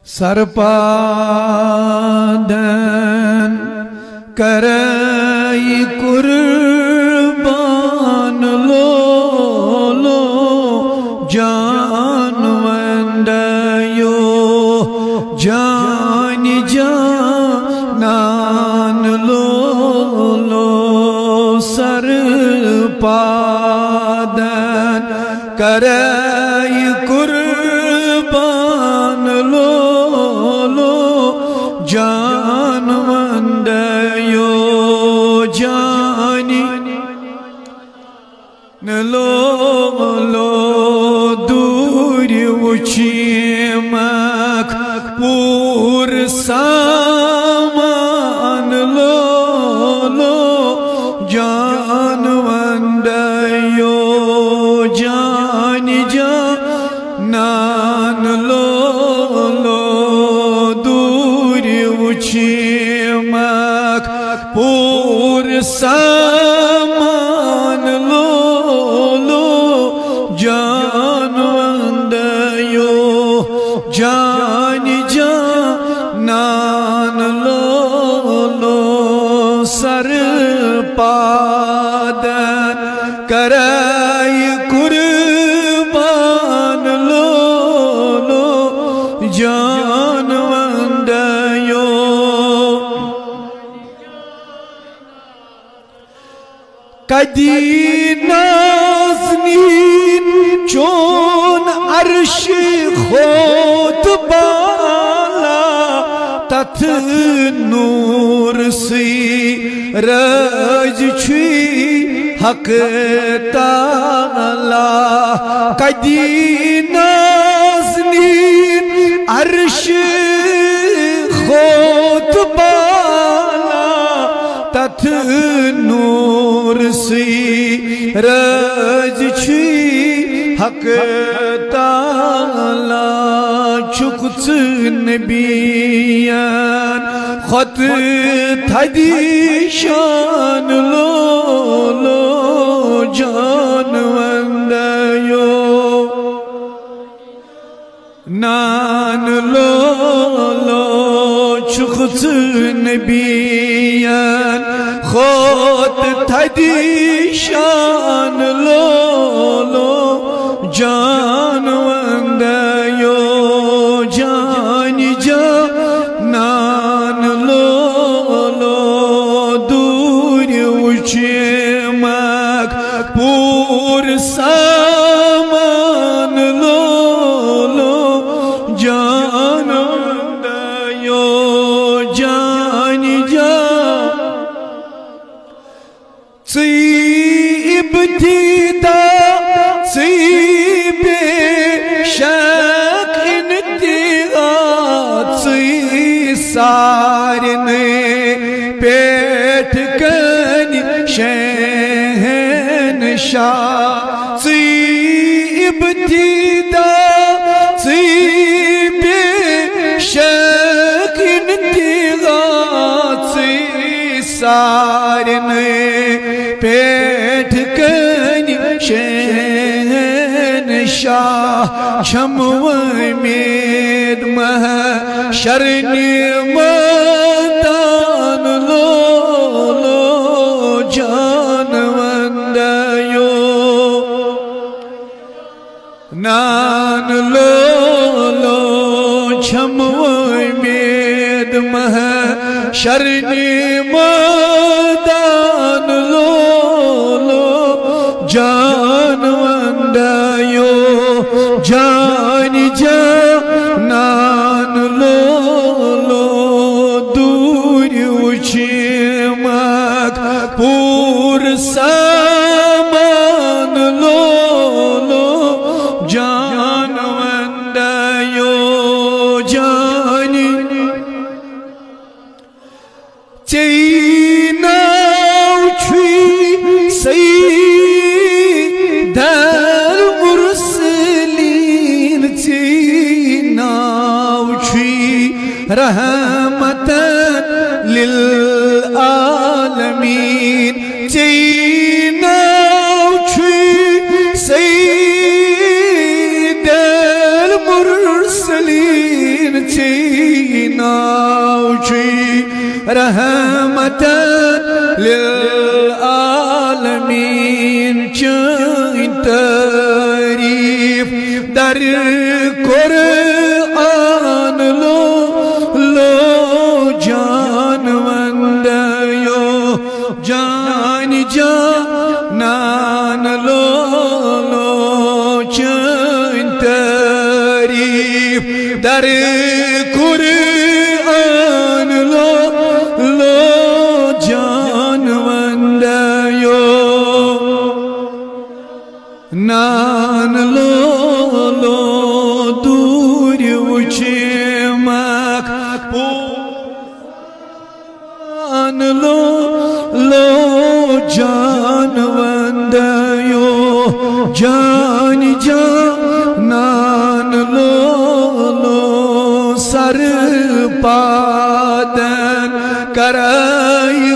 सरपादन करई कुर्बान लो लो जान वंदयो जान जानान लो लो सरपादन करई कुर्बान लो जान वंदयो जानी न लो लो दूर उचिमक पूर सामान लो लो जान वंदयो जानी जानान लो चिमक पूर सामान लो लो जान वंदयो जान जानान लो लो सरपादन करई कुर्बान लो लो जान वंदयो कदी नाज़नीन चोन अर्श खोत बाला तथ नूर सी रज छी हक ताला कदी नाज़नीन अर्श खोत बाला तथ नूर सी रज छी हक ताला चुकुत नबियान खुद थदी शान लो लो जान वंदयो नान लो लो चुकुत नबियान खुद थदी शान लो लो जान वंदयो जान जानान लो लो दूर उचिमक पूर सामान लो लो जान वंदयो जान जा इब्तिदा बेशक इंतहा सारने पेट कन शहनशाह इब्तिदा बेशक इंतहा सारने पेट कन शहनशाह छमवेद मह शरण्य मदान लो लो जान वंदयो नान लो लो छमवेद मह शरण्य मदान लो लो जान वंदयो जान जानान लो लो दूर उचिमक पूर सामान लो लो जान वंदयो जान चैनाव छुई सई दर मुरसलीन चैनाव छुई रहमतन लिल आलमीन चैनाव छुई सई दर मुरसलीन चे नाउची रहमतन लिलआलमीन चैन तारीफ दर कुरान लो जानवंदयो जान जानन लो चैन तारीफ दर कुरान लो जानवंदयो नान लो दूर उचेमक पून लो जानवंदयो जान जानन लो सर पादन कराई